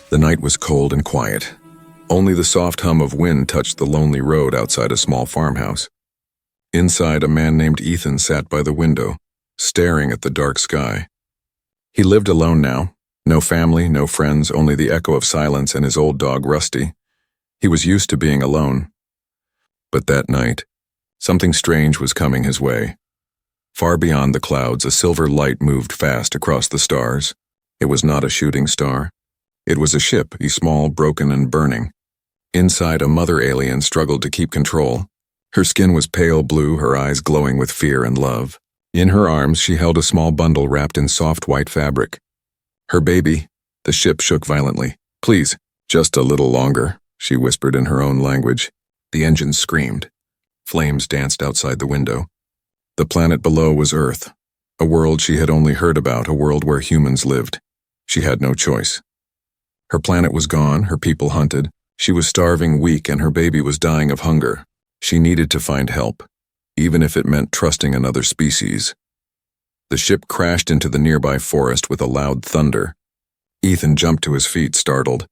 The night was cold and quiet. Only the soft hum of wind touched the lonely road outside a small farmhouse. Inside, a man named Ethan sat by the window, staring at the dark sky. He lived alone now. No family, no friends, only the echo of silence and his old dog Rusty. He was used to being alone. But that night, something strange was coming his way. Far beyond the clouds, a silver light moved fast across the stars. It was not a shooting star. It was a ship, small, broken, and burning. Inside, a mother alien struggled to keep control. Her skin was pale blue, her eyes glowing with fear and love. In her arms, she held a small bundle wrapped in soft white fabric. Her baby. The ship shook violently. "Please, just a little longer," she whispered in her own language. The engines screamed. Flames danced outside the window. The planet below was Earth, a world she had only heard about, a world where humans lived. She had no choice. Her planet was gone, her people hunted. She was starving, weak, and her baby was dying of hunger. She needed to find help, even if it meant trusting another species. The ship crashed into the nearby forest with a loud thunder. Ethan jumped to his feet, startled.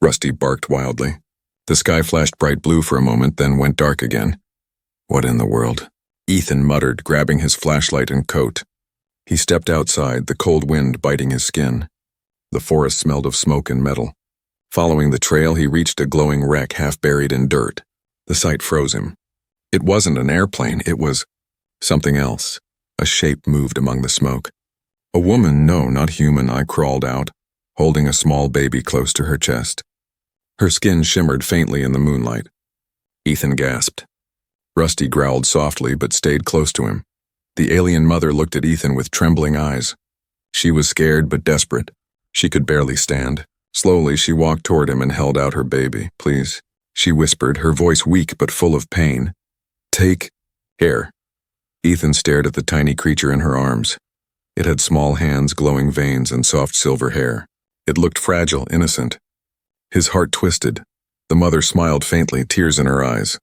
Rusty barked wildly. The sky flashed bright blue for a moment, then went dark again. "What in the world?" Ethan muttered, grabbing his flashlight and coat. He stepped outside, the cold wind biting his skin. The forest smelled of smoke and metal. Following the trail, he reached a glowing wreck half buried in dirt. The sight froze him. It wasn't an airplane, it was something else. A shape moved among the smoke. A woman, no, not human, I crawled out, holding a small baby close to her chest. Her skin shimmered faintly in the moonlight. Ethan gasped. Rusty growled softly but stayed close to him. The alien mother looked at Ethan with trembling eyes. She was scared but desperate. She could barely stand. Slowly, she walked toward him and held out her baby. "Please," she whispered, her voice weak but full of pain. "Take care." Ethan stared at the tiny creature in her arms. It had small hands, glowing veins, and soft silver hair. It looked fragile, innocent. His heart twisted. The mother smiled faintly, tears in her eyes.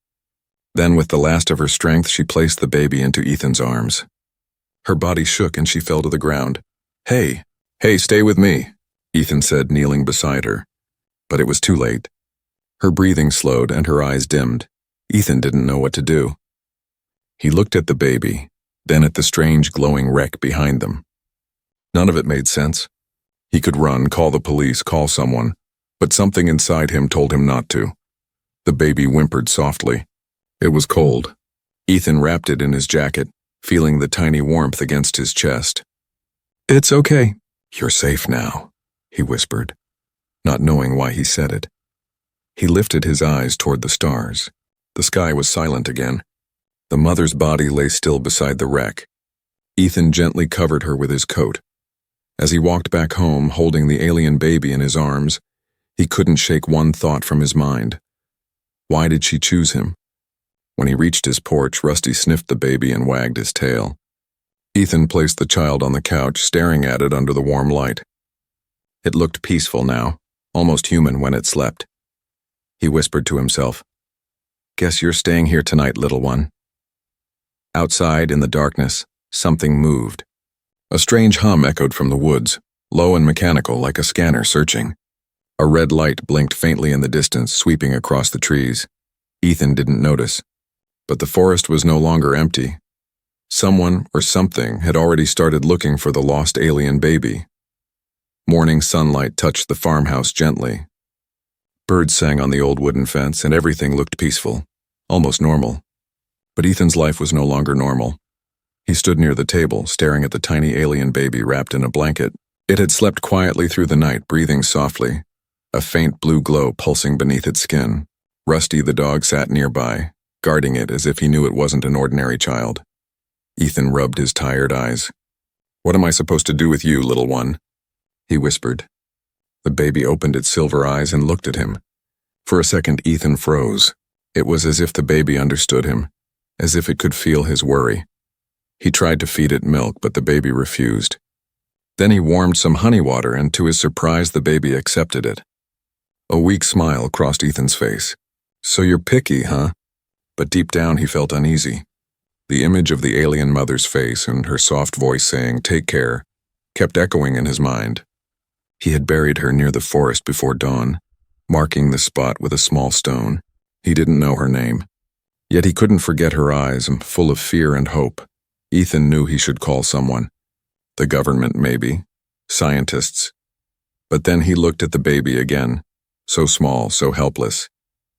Then, with the last of her strength, she placed the baby into Ethan's arms. Her body shook and she fell to the ground. Hey, stay with me," Ethan said, kneeling beside her. But it was too late. Her breathing slowed and her eyes dimmed. Ethan didn't know what to do. He looked at the baby, then at the strange glowing wreck behind them. None of it made sense. He could run, call the police, call someone, but something inside him told him not to. The baby whimpered softly. It was cold. Ethan wrapped it in his jacket, feeling the tiny warmth against his chest. "It's okay. You're safe now," he whispered, not knowing why he said it. He lifted his eyes toward the stars. The sky was silent again. The mother's body lay still beside the wreck. Ethan gently covered her with his coat. As he walked back home, holding the alien baby in his arms, he couldn't shake one thought from his mind. Why did she choose him? When he reached his porch, Rusty sniffed the baby and wagged his tail. Ethan placed the child on the couch, staring at it under the warm light. It looked peaceful now, almost human when it slept. He whispered to himself, "Guess you're staying here tonight, little one." Outside, in the darkness, something moved. A strange hum echoed from the woods, low and mechanical, like a scanner searching. A red light blinked faintly in the distance, sweeping across the trees. Ethan didn't notice. But the forest was no longer empty. Someone or something had already started looking for the lost alien baby. Morning sunlight touched the farmhouse gently. Birds sang on the old wooden fence, and everything looked peaceful, almost normal. But Ethan's life was no longer normal. He stood near the table, staring at the tiny alien baby wrapped in a blanket. It had slept quietly through the night, breathing softly, a faint blue glow pulsing beneath its skin. Rusty the dog sat nearby, guarding it as if he knew it wasn't an ordinary child. Ethan rubbed his tired eyes. "What am I supposed to do with you, little one?" he whispered. The baby opened its silver eyes and looked at him. For a second, Ethan froze. It was as if the baby understood him, as if it could feel his worry. He tried to feed it milk, but the baby refused. Then he warmed some honey water, and to his surprise, the baby accepted it. A weak smile crossed Ethan's face. "So you're picky, huh?" But deep down he felt uneasy. The image of the alien mother's face and her soft voice saying, "Take care," kept echoing in his mind. He had buried her near the forest before dawn, marking the spot with a small stone. He didn't know her name. Yet he couldn't forget her eyes, full of fear and hope. Ethan knew he should call someone. The government, maybe. Scientists. But then he looked at the baby again. So small, so helpless.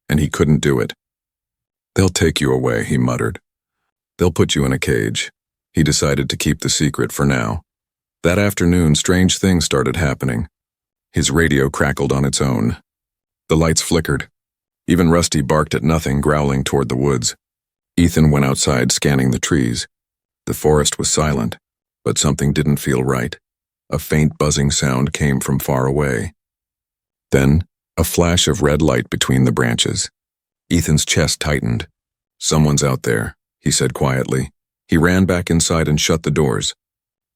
And he couldn't do it. "They'll take you away," he muttered. "They'll put you in a cage." He decided to keep the secret for now. That afternoon, strange things started happening. His radio crackled on its own. The lights flickered. Even Rusty barked at nothing, growling toward the woods. Ethan went outside, scanning the trees. The forest was silent, but something didn't feel right. A faint buzzing sound came from far away. Then, a flash of red light between the branches. Ethan's chest tightened. "Someone's out there," he said quietly. He ran back inside and shut the doors.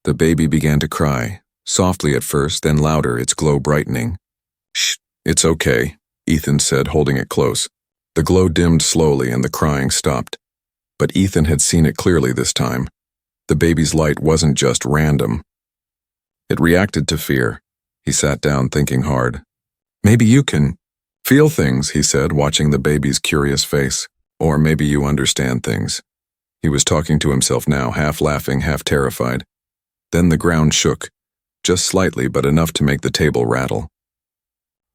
The baby began to cry, softly at first, then louder, its glow brightening. "Shh, it's okay," Ethan said, holding it close. The glow dimmed slowly and the crying stopped. But Ethan had seen it clearly this time. The baby's light wasn't just random. It reacted to fear. He sat down, thinking hard. "Maybe you can feel things," he said, watching the baby's curious face. "Or maybe you understand things." He was talking to himself now, half laughing, half terrified. Then the ground shook, just slightly, but enough to make the table rattle.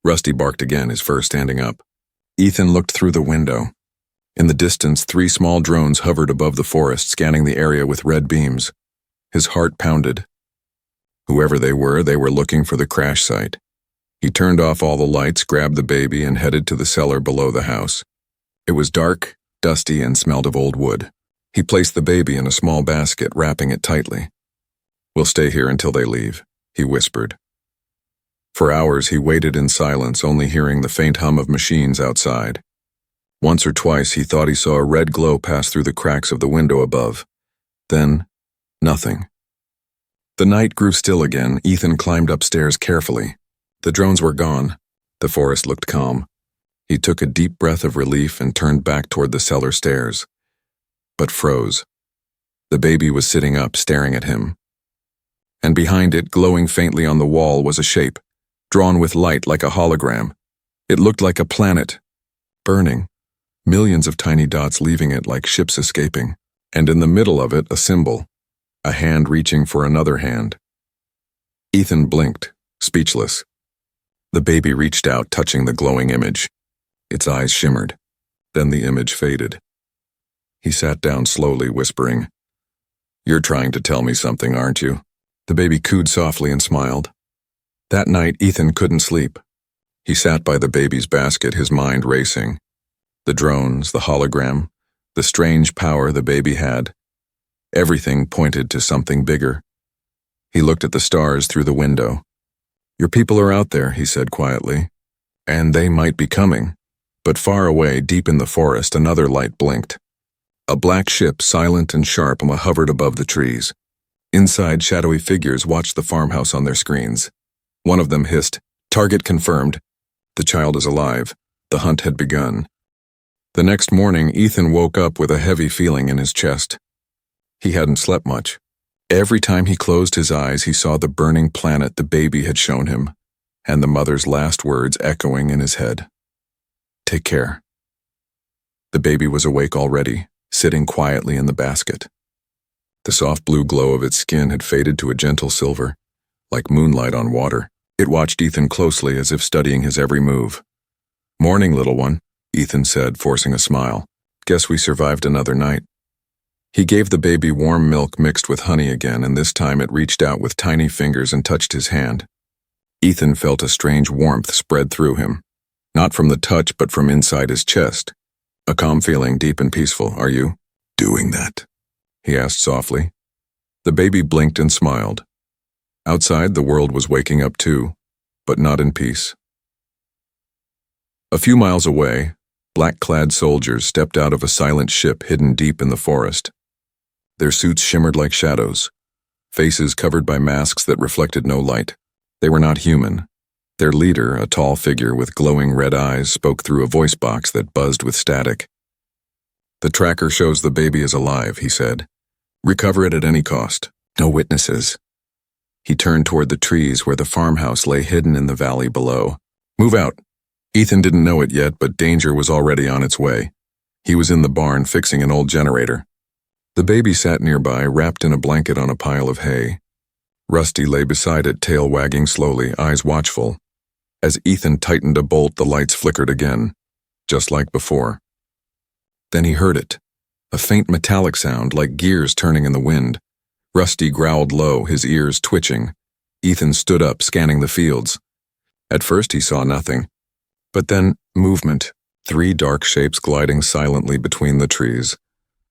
Rusty barked again, his fur standing up. Ethan looked through the window. In the distance, 3 small drones hovered above the forest, scanning the area with red beams. His heart pounded. Whoever they were looking for the crash site. He turned off all the lights, grabbed the baby, and headed to the cellar below the house. It was dark, dusty, and smelled of old wood. He placed the baby in a small basket, wrapping it tightly. "We'll stay here until they leave," he whispered. For hours he waited in silence, only hearing the faint hum of machines outside. Once or twice he thought he saw a red glow pass through the cracks of the window above. Then, nothing. The night grew still again. Ethan climbed upstairs carefully. The drones were gone. The forest looked calm. He took a deep breath of relief and turned back toward the cellar stairs. But froze. The baby was sitting up, staring at him. And behind it, glowing faintly on the wall, was a shape, drawn with light like a hologram. It looked like a planet, burning. Millions of tiny dots leaving it like ships escaping. And in the middle of it, a symbol, a hand reaching for another hand. Ethan blinked, speechless. The baby reached out, touching the glowing image. Its eyes shimmered. Then the image faded. He sat down slowly, whispering, "You're trying to tell me something, aren't you?" The baby cooed softly and smiled. That night, Ethan couldn't sleep. He sat by the baby's basket, his mind racing. The drones, the hologram, the strange power the baby had. Everything pointed to something bigger. He looked at the stars through the window. "Your people are out there," he said quietly. "And they might be coming." But far away, deep in the forest, another light blinked. A black ship, silent and sharp, hovered above the trees. Inside, shadowy figures watched the farmhouse on their screens. One of them hissed, "Target confirmed. The child is alive. The hunt had begun." The next morning, Ethan woke up with a heavy feeling in his chest. He hadn't slept much. Every time he closed his eyes, he saw the burning planet the baby had shown him, and the mother's last words echoing in his head. "Take care." The baby was awake already, sitting quietly in the basket. The soft blue glow of its skin had faded to a gentle silver, like moonlight on water. It watched Ethan closely, as if studying his every move. "Morning, little one," Ethan said, forcing a smile. "Guess we survived another night." He gave the baby warm milk mixed with honey again, and this time it reached out with tiny fingers and touched his hand. Ethan felt a strange warmth spread through him, not from the touch but from inside his chest. A calm feeling, deep and peaceful. "Are you doing that?" he asked softly. The baby blinked and smiled. Outside, the world was waking up too, but not in peace. A few miles away, black-clad soldiers stepped out of a silent ship hidden deep in the forest. Their suits shimmered like shadows, faces covered by masks that reflected no light. They were not human. Their leader, a tall figure with glowing red eyes, spoke through a voice box that buzzed with static. "The tracker shows the baby is alive," he said. "Recover it at any cost. No witnesses." He turned toward the trees where the farmhouse lay hidden in the valley below. "Move out." Ethan didn't know it yet, but danger was already on its way. He was in the barn fixing an old generator. The baby sat nearby, wrapped in a blanket on a pile of hay. Rusty lay beside it, tail wagging slowly, eyes watchful. As Ethan tightened a bolt, the lights flickered again, just like before. Then he heard it, a faint metallic sound like gears turning in the wind. Rusty growled low, his ears twitching. Ethan stood up, scanning the fields. At first he saw nothing, but then movement, 3 dark shapes gliding silently between the trees.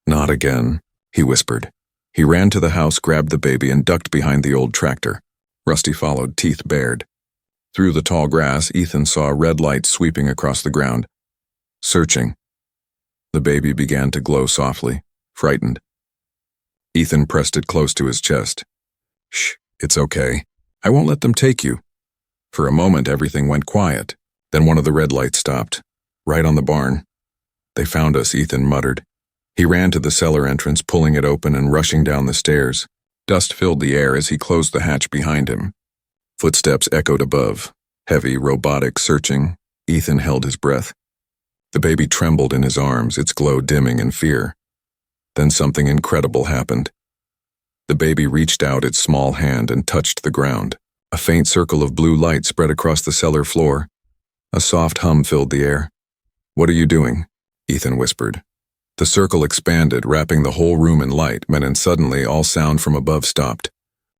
"Not again," he whispered. He ran to the house, grabbed the baby, and ducked behind the old tractor. Rusty followed, teeth bared. Through the tall grass, Ethan saw a red light sweeping across the ground. Searching. The baby began to glow softly, frightened. Ethan pressed it close to his chest. "Shh, it's okay. I won't let them take you." For a moment, everything went quiet. Then one of the red lights stopped, right on the barn. "They found us," Ethan muttered. He ran to the cellar entrance, pulling it open and rushing down the stairs. Dust filled the air as he closed the hatch behind him. Footsteps echoed above, heavy, robotic, searching. Ethan held his breath. The baby trembled in his arms, its glow dimming in fear. Then something incredible happened. The baby reached out its small hand and touched the ground. A faint circle of blue light spread across the cellar floor. A soft hum filled the air. "What are you doing?" Ethan whispered. The circle expanded, wrapping the whole room in light, and suddenly all sound from above stopped.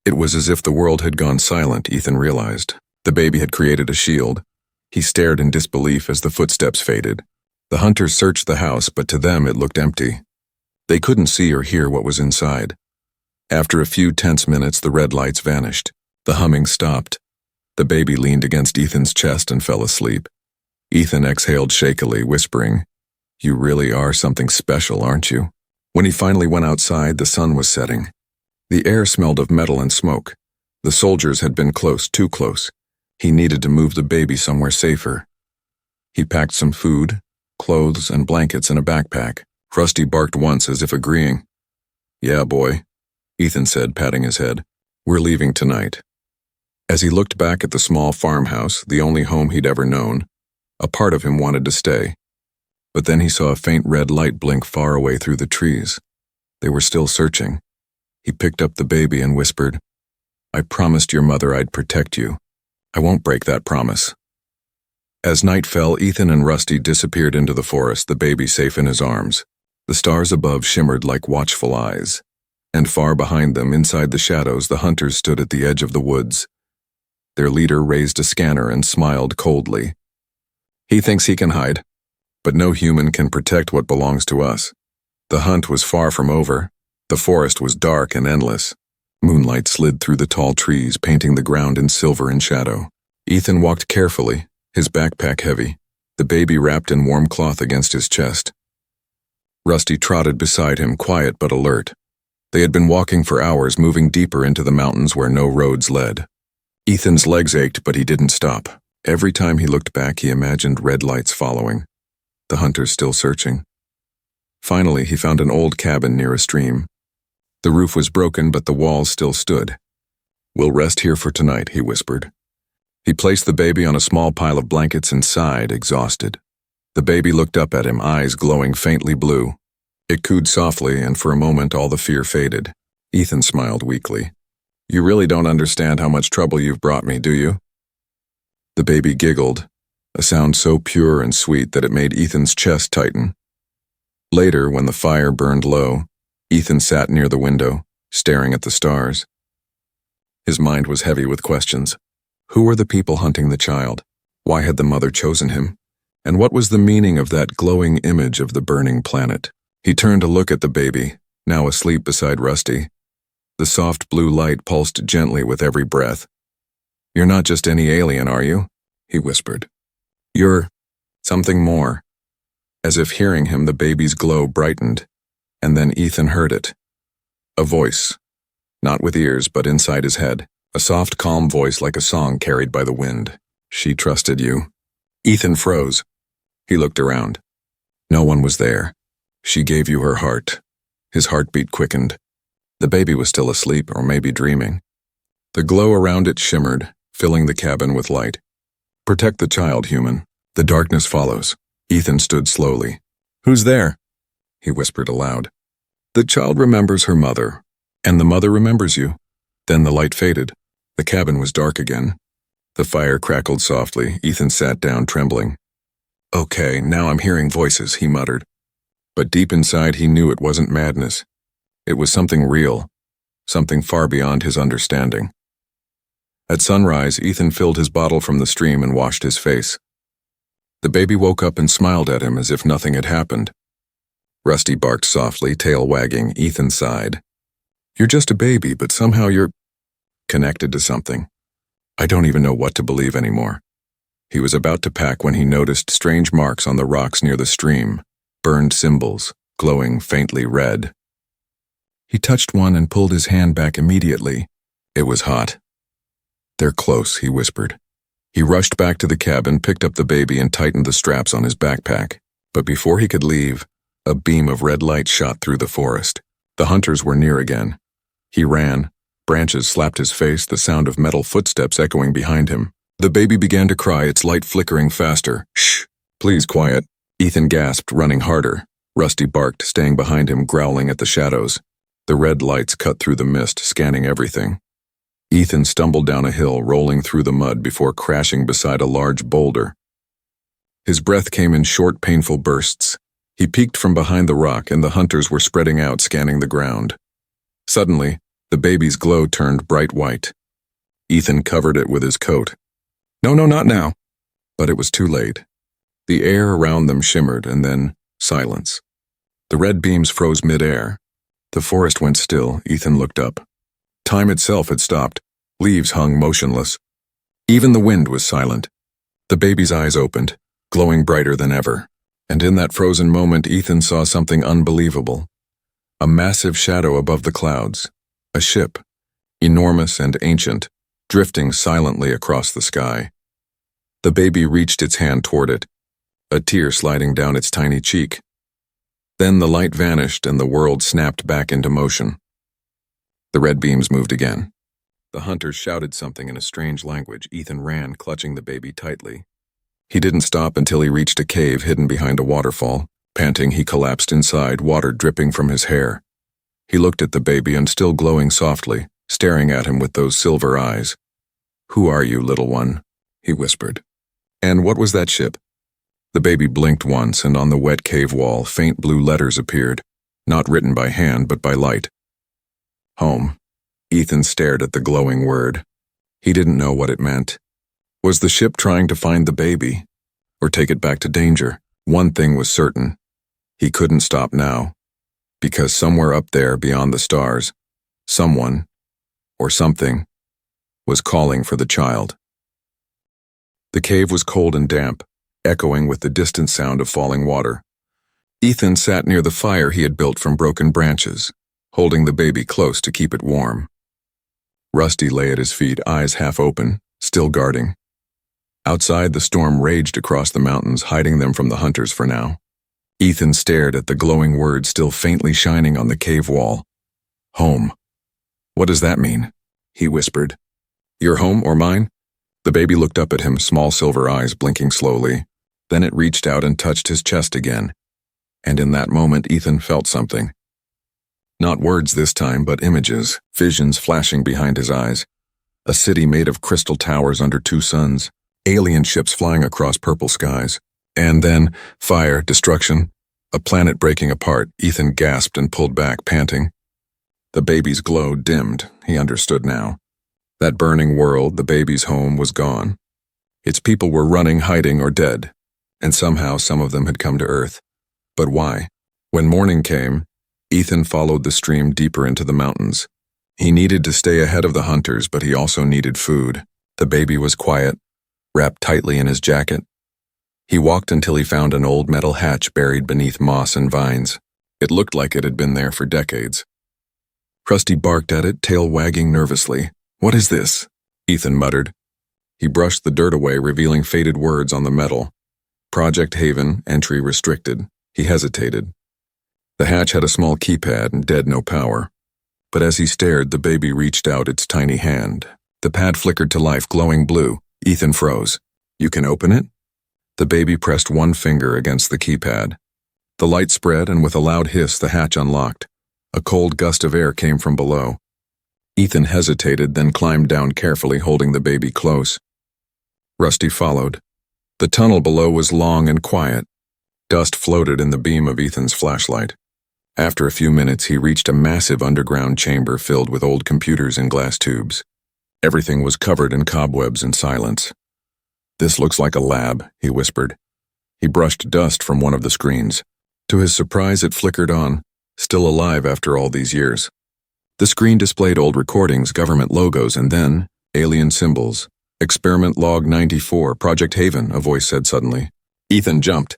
It was as if the world had gone silent, Ethan realized. The baby had created a shield. He stared in disbelief as the footsteps faded. The hunters searched the house, but to them it looked empty. They couldn't see or hear what was inside. After a few tense minutes, the red lights vanished. The humming stopped. The baby leaned against Ethan's chest and fell asleep. Ethan exhaled shakily, whispering, "You really are something special, aren't you?" When he finally went outside, the sun was setting. The air smelled of metal and smoke. The soldiers had been close, too close. He needed to move the baby somewhere safer. He packed some food, clothes, and blankets in a backpack. Rusty barked once as if agreeing. "Yeah, boy," Ethan said, patting his head. "We're leaving tonight." As he looked back at the small farmhouse, the only home he'd ever known, a part of him wanted to stay. But then he saw a faint red light blink far away through the trees. They were still searching. He picked up the baby and whispered, "I promised your mother I'd protect you. I won't break that promise." As night fell, Ethan and Rusty disappeared into the forest, the baby safe in his arms. The stars above shimmered like watchful eyes. And far behind them, inside the shadows, the hunters stood at the edge of the woods. Their leader raised a scanner and smiled coldly. "He thinks he can hide, but no human can protect what belongs to us." The hunt was far from over. The forest was dark and endless. Moonlight slid through the tall trees, painting the ground in silver and shadow. Ethan walked carefully, his backpack heavy, the baby wrapped in warm cloth against his chest. Rusty trotted beside him, quiet but alert. They had been walking for hours, moving deeper into the mountains where no roads led. Ethan's legs ached, but he didn't stop. Every time he looked back, he imagined red lights following. The hunters still searching. Finally, he found an old cabin near a stream. The roof was broken, but the walls still stood. "We'll rest here for tonight," he whispered. He placed the baby on a small pile of blankets and sighed, exhausted. The baby looked up at him, eyes glowing faintly blue. It cooed softly, and for a moment all the fear faded. Ethan smiled weakly. "You really don't understand how much trouble you've brought me, do you?" The baby giggled, a sound so pure and sweet that it made Ethan's chest tighten. Later, when the fire burned low, Ethan sat near the window, staring at the stars. His mind was heavy with questions. Who were the people hunting the child? Why had the mother chosen him? And what was the meaning of that glowing image of the burning planet? He turned to look at the baby, now asleep beside Rusty. The soft blue light pulsed gently with every breath. "You're not just any alien, are you?" he whispered. "You're something more." As if hearing him, the baby's glow brightened, and then Ethan heard it. A voice, not with ears but inside his head, a soft, calm voice like a song carried by the wind. "She trusted you." Ethan froze. He looked around. No one was there. "She gave you her heart." His heartbeat quickened. The baby was still asleep, or maybe dreaming. The glow around it shimmered, filling the cabin with light. "Protect the child, human." The darkness follows. Ethan stood slowly. "Who's there?" he whispered aloud. "The child remembers her mother, and the mother remembers you." Then the light faded. The cabin was dark again. The fire crackled softly. Ethan sat down, trembling. "Okay, now I'm hearing voices," he muttered. But deep inside he knew it wasn't madness. It was something real, something far beyond his understanding. At sunrise, Ethan filled his bottle from the stream and washed his face. The baby woke up and smiled at him as if nothing had happened. Rusty barked softly, tail wagging. Ethan sighed. "You're just a baby, but somehow you're connected to something. I don't even know what to believe anymore." He was about to pack when he noticed strange marks on the rocks near the stream, burned symbols, glowing faintly red. He touched one and pulled his hand back immediately. It was hot. "They're close," he whispered. He rushed back to the cabin, picked up the baby, and tightened the straps on his backpack. But before he could leave, a beam of red light shot through the forest. The hunters were near again. He ran. Branches slapped his face, the sound of metal footsteps echoing behind him. The baby began to cry, its light flickering faster. "Shh! Please, quiet!" Ethan gasped, running harder. Rusty barked, staying behind him, growling at the shadows. The red lights cut through the mist, scanning everything. Ethan stumbled down a hill, rolling through the mud before crashing beside a large boulder. His breath came in short, painful bursts. He peeked from behind the rock, and the hunters were spreading out, scanning the ground. Suddenly, the baby's glow turned bright white. Ethan covered it with his coat. "No, not now." But it was too late. The air around them shimmered, and then silence. The red beams froze mid-air. The forest went still. Ethan looked up. Time itself had stopped. Leaves hung motionless. Even the wind was silent. The baby's eyes opened, glowing brighter than ever. And in that frozen moment, Ethan saw something unbelievable. A massive shadow above the clouds. A ship, enormous and ancient, drifting silently across the sky. The baby reached its hand toward it, a tear sliding down its tiny cheek. Then the light vanished and the world snapped back into motion. The red beams moved again. The hunters shouted something in a strange language. Ethan ran, clutching the baby tightly. He didn't stop until he reached a cave hidden behind a waterfall. Panting, he collapsed inside, water dripping from his hair. He looked at the baby and still glowing softly, staring at him with those silver eyes. "Who are you, little one?" he whispered. "And what was that ship?" The baby blinked once, and on the wet cave wall, faint blue letters appeared, not written by hand but by light. "Home." Ethan stared at the glowing word. He didn't know what it meant. Was the ship trying to find the baby, or take it back to danger? One thing was certain. He couldn't stop now, because somewhere up there beyond the stars, someone, or something, was calling for the child. The cave was cold and damp, echoing with the distant sound of falling water. Ethan sat near the fire he had built from broken branches, holding the baby close to keep it warm. Rusty lay at his feet, eyes half open, still guarding. Outside, the storm raged across the mountains, hiding them from the hunters for now. Ethan stared at the glowing words still faintly shining on the cave wall. "Home. What does that mean?" he whispered. "Your home or mine?" The baby looked up at him, small silver eyes blinking slowly. Then it reached out and touched his chest again. And in that moment, Ethan felt something. Not words this time, but images, visions flashing behind his eyes. A city made of crystal towers under two suns, alien ships flying across purple skies. And then, fire, destruction, a planet breaking apart. Ethan gasped and pulled back, panting. The baby's glow dimmed. He understood now. That burning world, the baby's home, was gone. Its people were running, hiding, or dead. And somehow some of them had come to Earth. But why? When morning came, Ethan followed the stream deeper into the mountains. He needed to stay ahead of the hunters, but he also needed food. The baby was quiet, wrapped tightly in his jacket. He walked until he found an old metal hatch buried beneath moss and vines. It looked like it had been there for decades. Rusty barked at it, tail wagging nervously. "What is this?" Ethan muttered. He brushed the dirt away, revealing faded words on the metal. Project Haven, entry restricted. He hesitated. The hatch had a small keypad and no power. But as he stared, the baby reached out its tiny hand. The pad flickered to life, glowing blue. Ethan froze. "You can open it?" The baby pressed one finger against the keypad. The light spread, and with a loud hiss, the hatch unlocked. A cold gust of air came from below. Ethan hesitated, then climbed down carefully, holding the baby close. Rusty followed. The tunnel below was long and quiet. Dust floated in the beam of Ethan's flashlight. After a few minutes, he reached a massive underground chamber filled with old computers and glass tubes. Everything was covered in cobwebs and silence. "This looks like a lab," he whispered. He brushed dust from one of the screens. To his surprise, it flickered on, still alive after all these years. The screen displayed old recordings, government logos, and then alien symbols. "Experiment log 94, Project Haven," a voice said suddenly. Ethan jumped.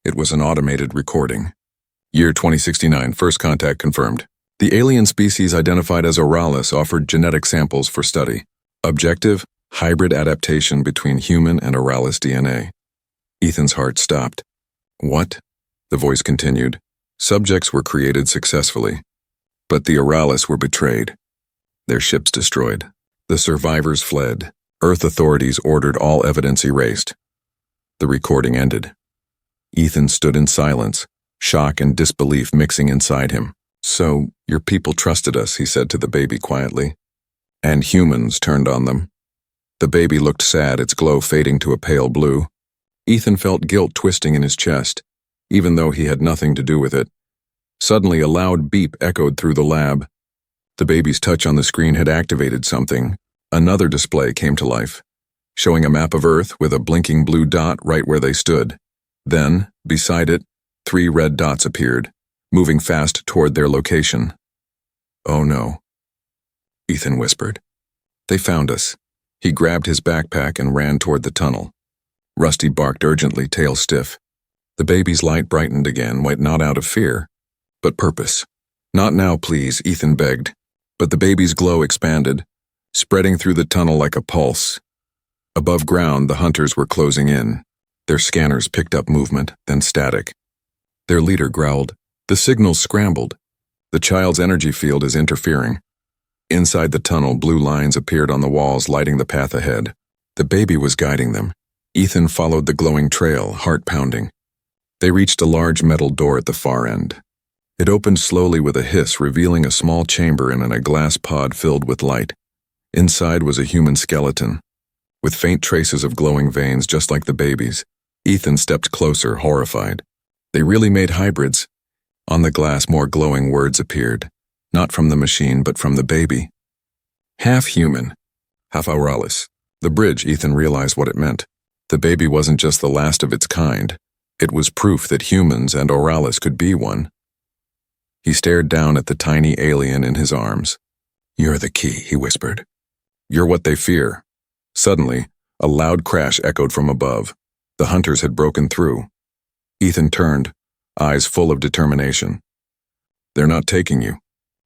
It was an automated recording. Year 2069, first contact confirmed. The alien species identified as Oralis offered genetic samples for study. Objective: hybrid adaptation between human and Oralis DNA. Ethan's heart stopped. "What?" The voice continued. "Subjects were created successfully, but the Oralis were betrayed. Their ships destroyed. The survivors fled. Earth authorities ordered all evidence erased." The recording ended. Ethan stood in silence, shock and disbelief mixing inside him. "So, your people trusted us," he said to the baby quietly. "And humans turned on them." The baby looked sad, its glow fading to a pale blue. Ethan felt guilt twisting in his chest, even though he had nothing to do with it. Suddenly, a loud beep echoed through the lab. The baby's touch on the screen had activated something. Another display came to life, showing a map of Earth with a blinking blue dot right where they stood. Then, beside it, 3 red dots appeared, moving fast toward their location. "Oh no," Ethan whispered. "They found us." He grabbed his backpack and ran toward the tunnel. Rusty barked urgently, tail stiff. The baby's light brightened again, not out of fear, but purpose. "Not now, please," Ethan begged. But the baby's glow expanded, spreading through the tunnel like a pulse. Above ground, the hunters were closing in. Their scanners picked up movement, then static. Their leader growled. The signals scrambled. The child's energy field is interfering. Inside the tunnel, blue lines appeared on the walls, lighting the path ahead. The baby was guiding them. Ethan followed the glowing trail, heart pounding. They reached a large metal door at the far end. It opened slowly with a hiss, revealing a small chamber in a glass pod filled with light. Inside was a human skeleton, with faint traces of glowing veins just like the baby's. Ethan stepped closer, horrified. They really made hybrids. On the glass, more glowing words appeared, not from the machine, but from the baby. Half human, half Oralis. The bridge, Ethan realized what it meant. The baby wasn't just the last of its kind. It was proof that humans and Oralis could be one. He stared down at the tiny alien in his arms. "You're the key," he whispered. "You're what they fear." Suddenly, a loud crash echoed from above. The hunters had broken through. Ethan turned, eyes full of determination. "They're not taking you.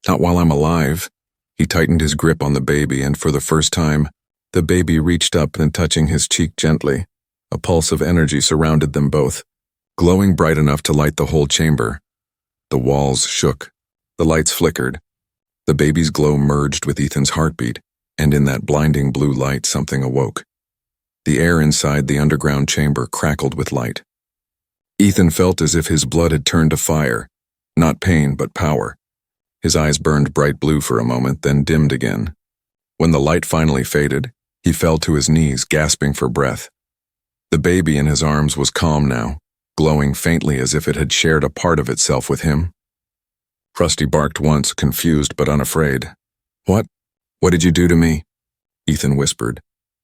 Not while I'm alive." He tightened his grip on the baby, and for the first time, the baby reached up and touching his cheek gently. A pulse of energy surrounded them both, glowing bright enough to light the whole chamber. The walls shook. The lights flickered. The baby's glow merged with Ethan's heartbeat, and in that blinding blue light, something awoke. The air inside the underground chamber crackled with light. Ethan felt as if his blood had turned to fire, not pain, but power. His eyes burned bright blue for a moment, then dimmed again. When the light finally faded, he fell to his knees, gasping for breath. The baby in his arms was calm now, glowing faintly as if it had shared a part of itself with him. Rusty barked once, confused but unafraid. What did you do to me?" Ethan whispered.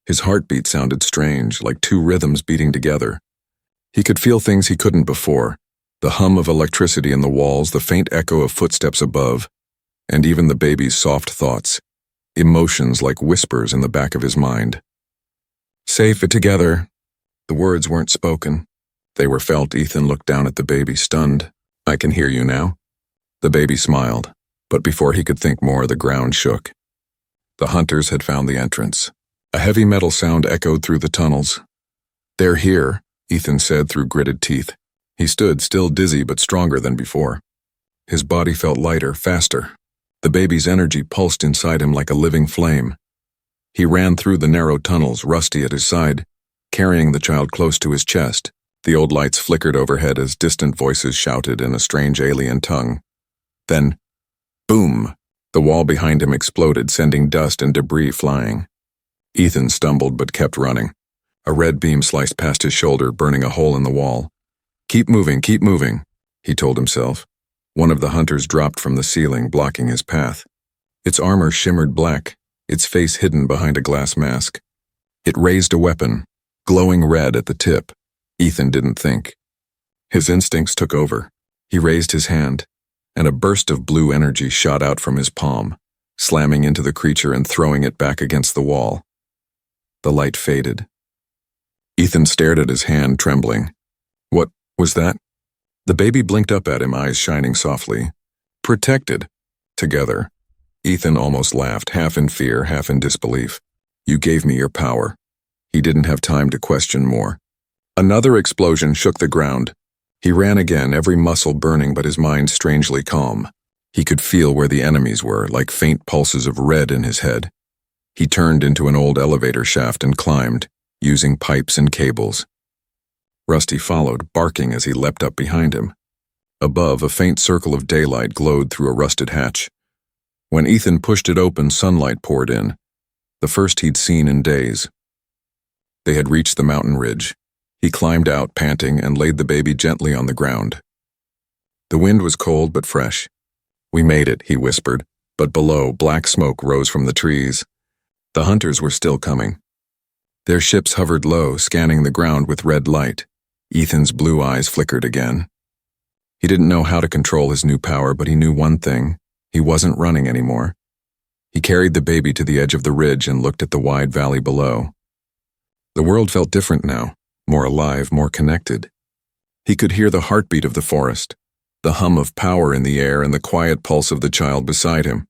His heartbeat sounded strange, like 2 rhythms beating together. He could feel things he couldn't before, the hum of electricity in the walls, the faint echo of footsteps above, and even the baby's soft thoughts, emotions like whispers in the back of his mind. "Safe it together." The words weren't spoken. They were felt. Ethan looked down at the baby, stunned. "I can hear you now." The baby smiled, but before he could think more, the ground shook. The hunters had found the entrance. A heavy metal sound echoed through the tunnels. "They're here," Ethan said through gritted teeth. He stood, still dizzy but stronger than before. His body felt lighter, faster. The baby's energy pulsed inside him like a living flame. He ran through the narrow tunnels, Rusty at his side, carrying the child close to his chest. The old lights flickered overhead as distant voices shouted in a strange alien tongue. Then, boom! The wall behind him exploded, sending dust and debris flying. Ethan stumbled but kept running. A red beam sliced past his shoulder, burning a hole in the wall. Keep moving, he told himself. One of the hunters dropped from the ceiling, blocking his path. Its armor shimmered black, its face hidden behind a glass mask. It raised a weapon, glowing red at the tip. Ethan didn't think. His instincts took over. He raised his hand, and a burst of blue energy shot out from his palm, slamming into the creature and throwing it back against the wall. The light faded. Ethan stared at his hand, trembling. What was that? The baby blinked up at him, eyes shining softly. Protected. Together. Ethan almost laughed, half in fear, half in disbelief. You gave me your power. He didn't have time to question more. Another explosion shook the ground. He ran again, every muscle burning but his mind strangely calm. He could feel where the enemies were, like faint pulses of red in his head. He turned into an old elevator shaft and climbed, using pipes and cables. Rusty followed, barking as he leapt up behind him. Above, a faint circle of daylight glowed through a rusted hatch. When Ethan pushed it open, sunlight poured in, the first he'd seen in days. They had reached the mountain ridge. He climbed out, panting, and laid the baby gently on the ground. The wind was cold but fresh. We made it, he whispered, but below, black smoke rose from the trees. The hunters were still coming. Their ships hovered low, scanning the ground with red light. Ethan's blue eyes flickered again. He didn't know how to control his new power, but he knew one thing. He wasn't running anymore. He carried the baby to the edge of the ridge and looked at the wide valley below. The world felt different now, more alive, more connected. He could hear the heartbeat of the forest, the hum of power in the air, and the quiet pulse of the child beside him.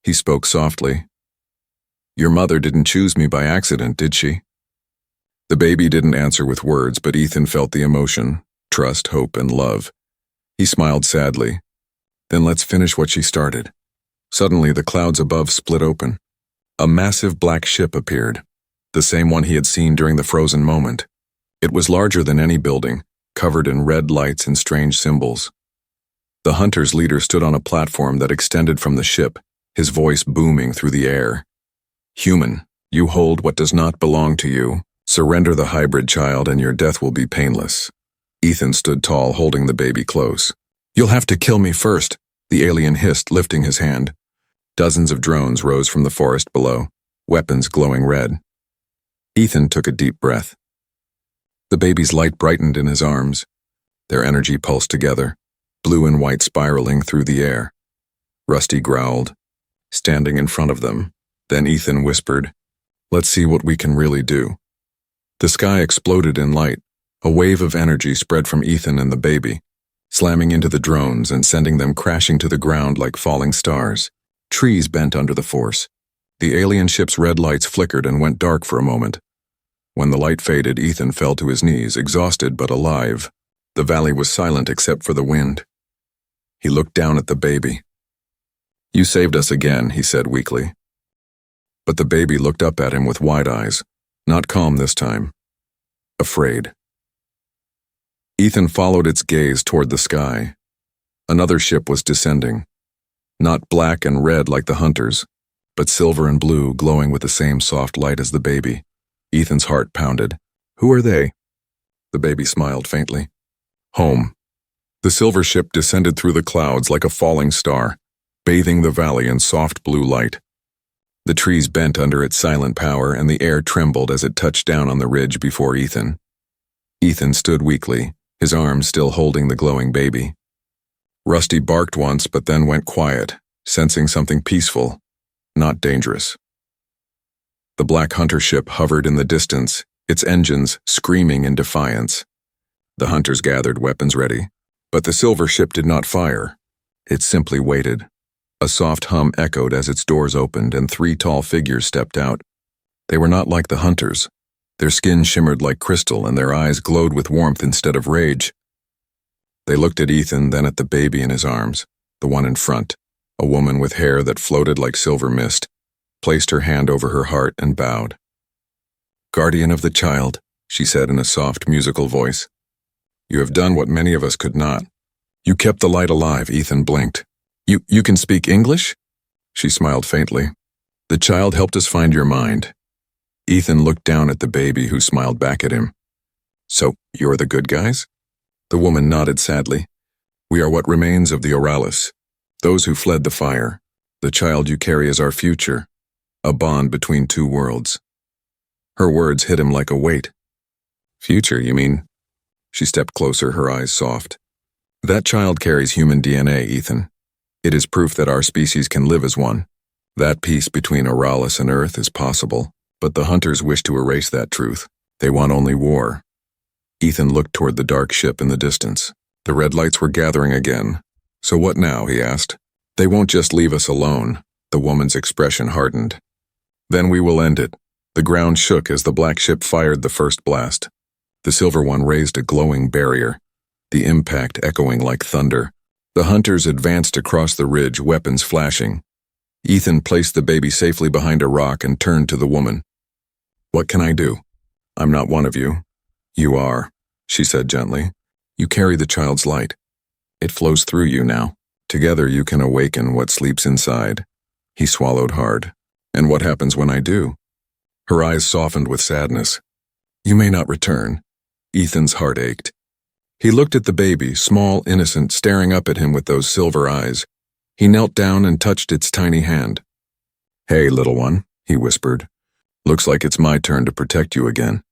He spoke softly. Your mother didn't choose me by accident, did she? The baby didn't answer with words, but Ethan felt the emotion, trust, hope, and love. He smiled sadly. Then let's finish what she started. Suddenly, the clouds above split open. A massive black ship appeared, the same one he had seen during the frozen moment. It was larger than any building, covered in red lights and strange symbols. The hunter's leader stood on a platform that extended from the ship, his voice booming through the air. Human, you hold what does not belong to you. Surrender the hybrid child and your death will be painless. Ethan stood tall, holding the baby close. You'll have to kill me first, the alien hissed, lifting his hand. Dozens of drones rose from the forest below, weapons glowing red. Ethan took a deep breath. The baby's light brightened in his arms. Their energy pulsed together, blue and white spiraling through the air. Rusty growled, standing in front of them. Then Ethan whispered, let's see what we can really do. The sky exploded in light. A wave of energy spread from Ethan and the baby, slamming into the drones and sending them crashing to the ground like falling stars. Trees bent under the force. The alien ship's red lights flickered and went dark for a moment. When the light faded, Ethan fell to his knees, exhausted but alive. The valley was silent except for the wind. He looked down at the baby. You saved us again, he said weakly. But the baby looked up at him with wide eyes, not calm this time. Afraid. Ethan followed its gaze toward the sky. Another ship was descending. Not black and red like the hunters, but silver and blue, glowing with the same soft light as the baby. Ethan's heart pounded. Who are they? The baby smiled faintly. Home. The silver ship descended through the clouds like a falling star, bathing the valley in soft blue light. The trees bent under its silent power, and the air trembled as it touched down on the ridge before Ethan. Ethan stood weakly, his arms still holding the glowing baby. Rusty barked once, but then went quiet, sensing something peaceful, not dangerous. The black hunter ship hovered in the distance, its engines screaming in defiance. The hunters gathered weapons ready, but the silver ship did not fire. It simply waited. A soft hum echoed as its doors opened and 3 tall figures stepped out. They were not like the hunters. Their skin shimmered like crystal and their eyes glowed with warmth instead of rage. They looked at Ethan, then at the baby in his arms, the one in front, a woman with hair that floated like silver mist. placed her hand over her heart and bowed. "Guardian of the child," she said in a soft, musical voice. "You have done what many of us could not. You kept the light alive." Ethan blinked. You can speak English?" She smiled faintly. "The child helped us find your mind." Ethan looked down at the baby, who smiled back at him. "So, you're the good guys?" The woman nodded sadly. "We are what remains of the Oralis, those who fled the fire. The child you carry is our future, a bond between two worlds." Her words hit him like a weight. "Future, you mean?" She stepped closer, her eyes soft. "That child carries human DNA, Ethan. It is proof that our species can live as one. That peace between Oralis and Earth is possible, but the hunters wish to erase that truth. They want only war." Ethan looked toward the dark ship in the distance. The red lights were gathering again. "So what now?" he asked. "They won't just leave us alone." The woman's expression hardened. "Then we will end it." The ground shook as the black ship fired the first blast. The silver one raised a glowing barrier, the impact echoing like thunder. The hunters advanced across the ridge, weapons flashing. Ethan placed the baby safely behind a rock and turned to the woman. "What can I do? I'm not one of you." "You are," she said gently. "You carry the child's light. It flows through you now. Together you can awaken what sleeps inside." He swallowed hard. "And what happens when I do?" Her eyes softened with sadness. "You may not return." Ethan's heart ached. He looked at the baby, small, innocent, staring up at him with those silver eyes. He knelt down and touched its tiny hand. "Hey, little one," he whispered. "Looks like it's my turn to protect you again."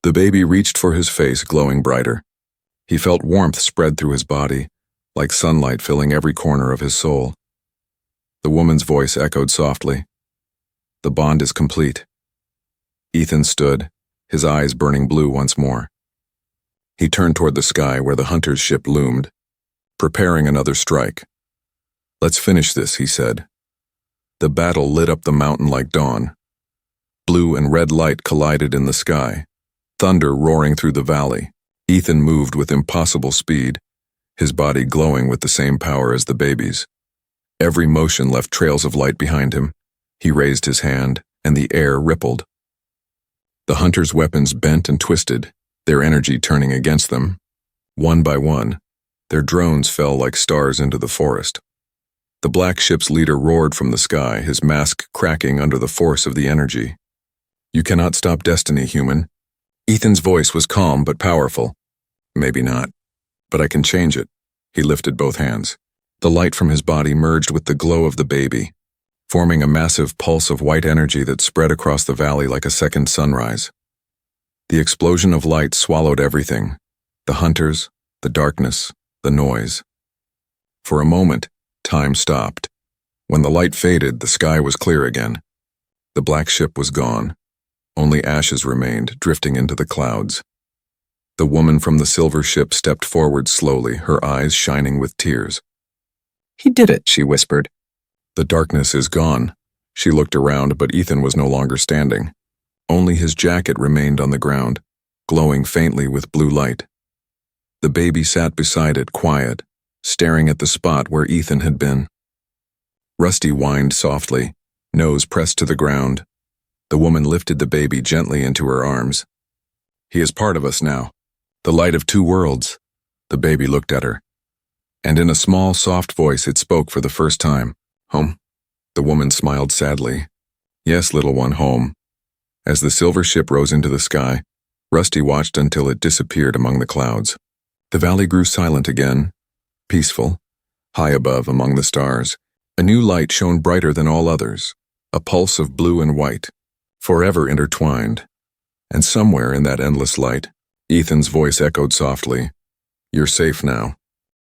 The baby reached for his face, glowing brighter. He felt warmth spread through his body, like sunlight filling every corner of his soul. The woman's voice echoed softly. "The bond is complete." Ethan stood, his eyes burning blue once more. He turned toward the sky where the hunter's ship loomed, preparing another strike. "Let's finish this," he said. The battle lit up the mountain like dawn. Blue and red light collided in the sky, thunder roaring through the valley. Ethan moved with impossible speed, his body glowing with the same power as the baby's. Every motion left trails of light behind him. He raised his hand, and the air rippled. The hunters' weapons bent and twisted, their energy turning against them. One by one, their drones fell like stars into the forest. The black ship's leader roared from the sky, his mask cracking under the force of the energy. "You cannot stop destiny, human." Ethan's voice was calm but powerful. "Maybe not, but I can change it." He lifted both hands. The light from his body merged with the glow of the baby, forming a massive pulse of white energy that spread across the valley like a second sunrise. The explosion of light swallowed everything, the hunters, the darkness, the noise. For a moment, time stopped. When the light faded, the sky was clear again. The black ship was gone. Only ashes remained, drifting into the clouds. The woman from the silver ship stepped forward slowly, her eyes shining with tears. "He did it," she whispered. "The darkness is gone." She looked around, but Ethan was no longer standing. Only his jacket remained on the ground, glowing faintly with blue light. The baby sat beside it, quiet, staring at the spot where Ethan had been. Rusty whined softly, nose pressed to the ground. The woman lifted the baby gently into her arms. "He is part of us now, the light of two worlds." The baby looked at her, and in a small, soft voice it spoke for the first time. "Home?" The woman smiled sadly. "Yes, little one, home." As the silver ship rose into the sky, Rusty watched until it disappeared among the clouds. The valley grew silent again, peaceful. High above, among the stars, a new light shone brighter than all others, a pulse of blue and white, forever intertwined. And somewhere in that endless light, Ethan's voice echoed softly, "You're safe now."